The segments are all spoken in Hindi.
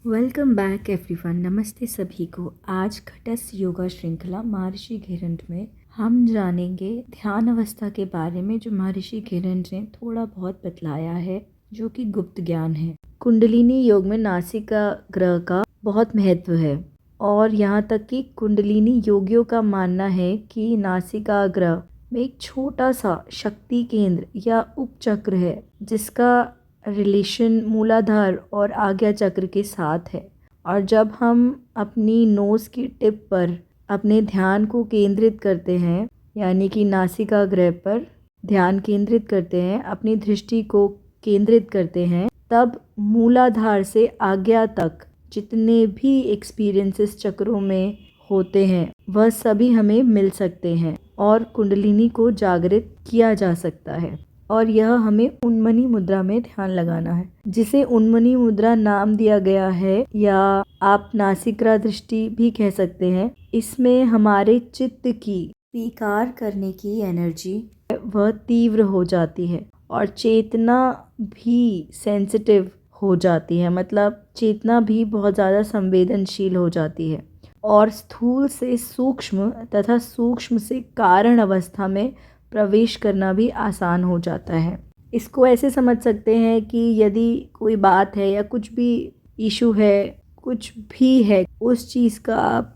Welcome back everyone. नमस्ते सभी को। आज घटस्थ योगा श्रृंखला महर्षि घिरंट में हम जानेंगे ध्यान अवस्था के बारे में, जो महर्षि घिरंट ने थोड़ा बहुत बतलाया है, जो कि गुप्त ज्ञान है। कुंडलिनी योग में नासिका ग्रह का बहुत महत्व है और यहाँ तक कि कुंडलिनी योगियों का मानना है कि नासिका ग्रह में एक छोटा सा शक्ति केंद्र या उपचक्र है, जिसका रिलेशन मूलाधार और आज्ञा चक्र के साथ है। और जब हम अपनी नोज़ की टिप पर अपने ध्यान को केंद्रित करते हैं, यानी कि नासिका ग्रह पर ध्यान केंद्रित करते हैं, अपनी दृष्टि को केंद्रित करते हैं, तब मूलाधार से आज्ञा तक जितने भी एक्सपीरियंसेस चक्रों में होते हैं, वह सभी हमें मिल सकते हैं और कुंडलिनी को जागृत किया जा सकता है। और यह हमें उन्मनी मुद्रा में ध्यान लगाना है, जिसे उन्मनी मुद्रा नाम दिया गया है, या आप नासिका दृष्टि भी कह सकते हैं। इसमें हमारे चित्त की स्वीकार करने की एनर्जी वह तीव्र हो जाती है और चेतना भी सेंसिटिव हो जाती है, मतलब चेतना भी बहुत ज़्यादा संवेदनशील हो जाती है और स्थूल से सूक्ष्म तथा सूक्ष्म से कारण अवस्था में प्रवेश करना भी आसान हो जाता है। इसको ऐसे समझ सकते हैं कि यदि कोई बात है या कुछ भी इशू है, कुछ भी है, उस चीज़ का आप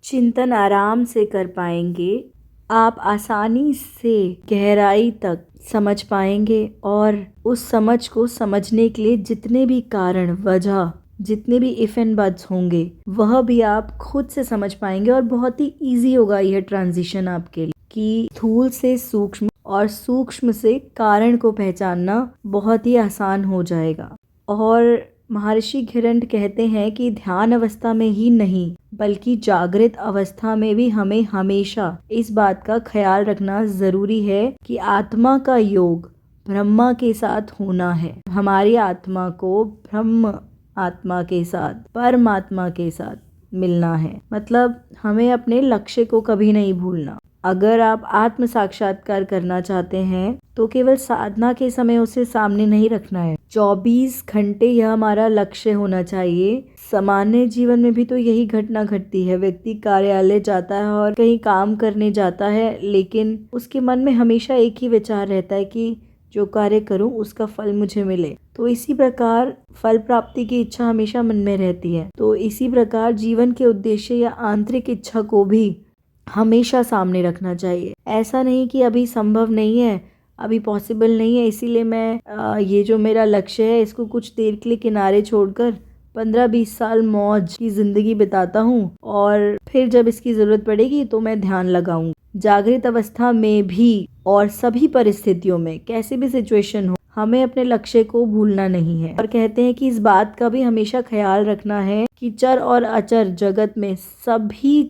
चिंतन आराम से कर पाएंगे, आप आसानी से गहराई तक समझ पाएंगे और उस समझ को समझने के लिए जितने भी कारण, वजह, जितने भी इफ एंड बट्स होंगे, वह भी आप खुद से समझ पाएंगे और बहुत ही ईजी होगा यह ट्रांजिशन आपके लिए, कि स्थूल से सूक्ष्म और सूक्ष्म से कारण को पहचानना बहुत ही आसान हो जाएगा। और महर्षि घिरंट कहते हैं कि ध्यान अवस्था में ही नहीं, बल्कि जागृत अवस्था में भी हमें हमेशा इस बात का ख्याल रखना ज़रूरी है कि आत्मा का योग ब्रह्मा के साथ होना है। हमारी आत्मा को ब्रह्म आत्मा के साथ, परमात्मा के साथ मिलना है। मतलब हमें अपने लक्ष्य को कभी नहीं भूलना। अगर आप आत्म साक्षात्कार करना चाहते हैं तो केवल साधना के समय उसे सामने नहीं रखना है, 24 घंटे यह हमारा लक्ष्य होना चाहिए। सामान्य जीवन में भी तो यही घटना घटती है। व्यक्ति कार्यालय जाता है और कहीं काम करने जाता है, लेकिन उसके मन में हमेशा एक ही विचार रहता है कि जो कार्य करूं उसका फल मुझे मिले। तो इसी प्रकार फल प्राप्ति की इच्छा हमेशा मन में रहती है। तो इसी प्रकार जीवन के उद्देश्य या आंतरिक इच्छा को भी हमेशा सामने रखना चाहिए। ऐसा नहीं कि अभी संभव नहीं है, अभी पॉसिबल नहीं है, इसीलिए मैं ये जो मेरा लक्ष्य है इसको कुछ देर के लिए किनारे छोड़कर 15-20 साल मौज की ज़िंदगी बिताता हूँ और फिर जब इसकी ज़रूरत पड़ेगी तो मैं ध्यान लगाऊंगा। जागृत अवस्था में भी और सभी परिस्थितियों में, कैसे भी सिचुएशन हो, हमें अपने लक्ष्य को भूलना नहीं है। और कहते हैं कि इस बात का भी हमेशा ख्याल रखना है कि चर और अचर जगत में सभी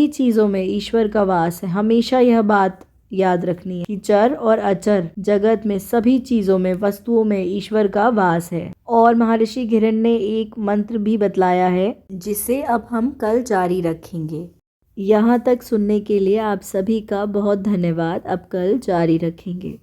चीज़ों में ईश्वर का वास है। हमेशा यह बात याद रखनी है कि चर और अचर जगत में सभी चीज़ों में, वस्तुओं में ईश्वर का वास है। और महर्षि घिरंट ने एक मंत्र भी बतलाया है, जिसे अब हम कल जारी रखेंगे। यहाँ तक सुनने के लिए आप सभी का बहुत धन्यवाद। अब कल जारी रखेंगे।